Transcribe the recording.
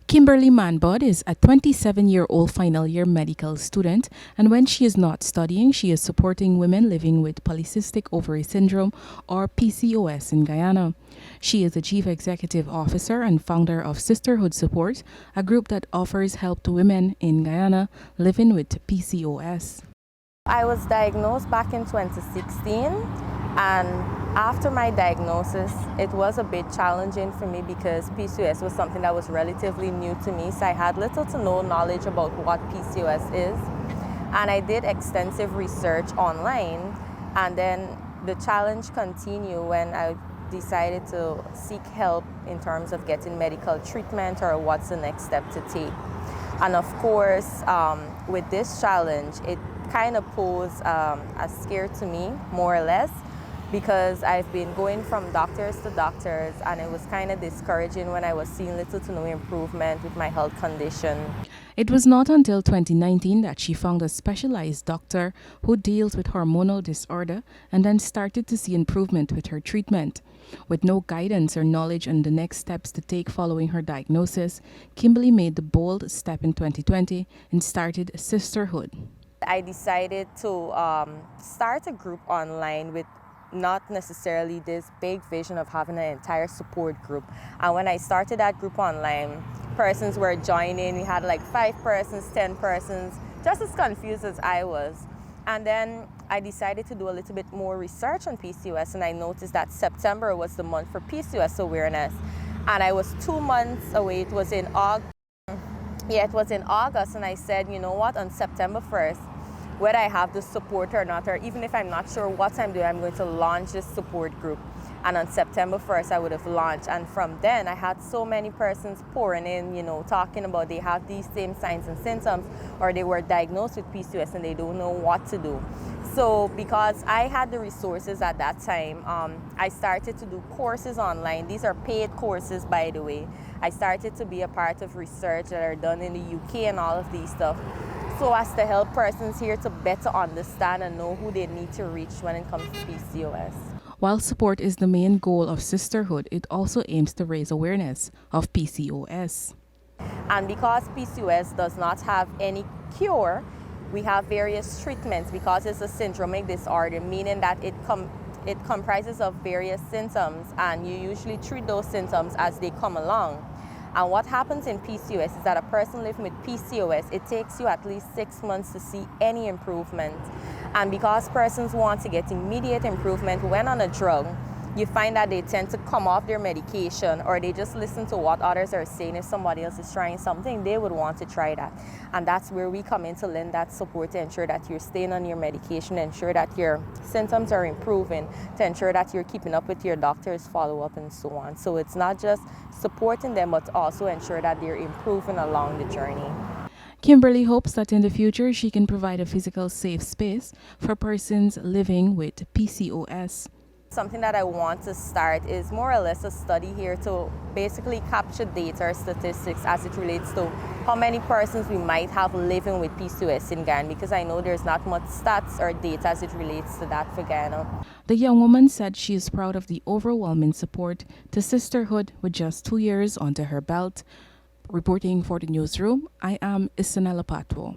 Kimberly Manbodh is a 27-year-old final-year medical student, and when she is not studying, she is supporting women living with polycystic ovary syndrome, or PCOS, in Guyana. She is the Chief Executive Officer and founder of Cysterhood Support, a group that offers help to women in Guyana living with PCOS. I was diagnosed back in 2016, and after my diagnosis, it was a bit challenging for me because PCOS was something that was relatively new to me, so I had little to no knowledge about what PCOS is. And I did extensive research online, and then the challenge continued when I decided to seek help in terms of getting medical treatment or what's the next step to take. And of course, with this challenge, it kind of posed a scare to me, more or less, because I've been going from doctors to doctors, and it was kind of discouraging when I was seeing little to no improvement with my health condition. It was not until 2019 that she found a specialized doctor who deals with hormonal disorder and then started to see improvement with her treatment. With no guidance or knowledge on the next steps to take following her diagnosis, Kimberly made the bold step in 2020 and started Cysterhood. I decided to start a group online with not necessarily this big vision of having an entire support group. And when I started that group online, persons were joining. We had like 5 persons, 10 persons, just as confused as I was. And then I decided to do a little bit more research on PCOS, and I noticed that September was the month for PCOS awareness. And I was 2 months away. It was in August. Yeah, it was in August, and I said, you know what, on September 1st, whether I have the support or not, or even if I'm not sure what I'm doing, I'm going to launch this support group. And on September 1st, I would have launched. And from then, I had so many persons pouring in, talking about they have these same signs and symptoms, or they were diagnosed with PCOS and they don't know what to do. So because I had the resources at that time, I started to do courses online. These are paid courses, by the way. I started to be a part of research that are done in the UK and all of these stuff, so as to help persons here to better understand and know who they need to reach when it comes to PCOS. While support is the main goal of Cysterhood, it also aims to raise awareness of PCOS. And because PCOS does not have any cure, we have various treatments because it's a syndromic disorder, meaning that it comprises of various symptoms, and you usually treat those symptoms as they come along. And what happens in PCOS is that a person living with PCOS, it takes you at least 6 months to see any improvement. And because persons want to get immediate improvement when on a drug, you find that they tend to come off their medication, or they just listen to what others are saying. If somebody else is trying something, they would want to try that. And that's where we come in to lend that support to ensure that you're staying on your medication, ensure that your symptoms are improving, to ensure that you're keeping up with your doctor's follow-up and so on. So it's not just supporting them, but also ensure that they're improving along the journey. Kimberly hopes that in the future she can provide a physical safe space for persons living with PCOS. Something that I want to start is more or less a study here to basically capture data or statistics as it relates to how many persons we might have living with PCOS in Ghana, because I know there's not much stats or data as it relates to that for Ghana. The young woman said she is proud of the overwhelming support to Cysterhood with just 2 years onto her belt. Reporting for the newsroom, I am Isanella Patwo.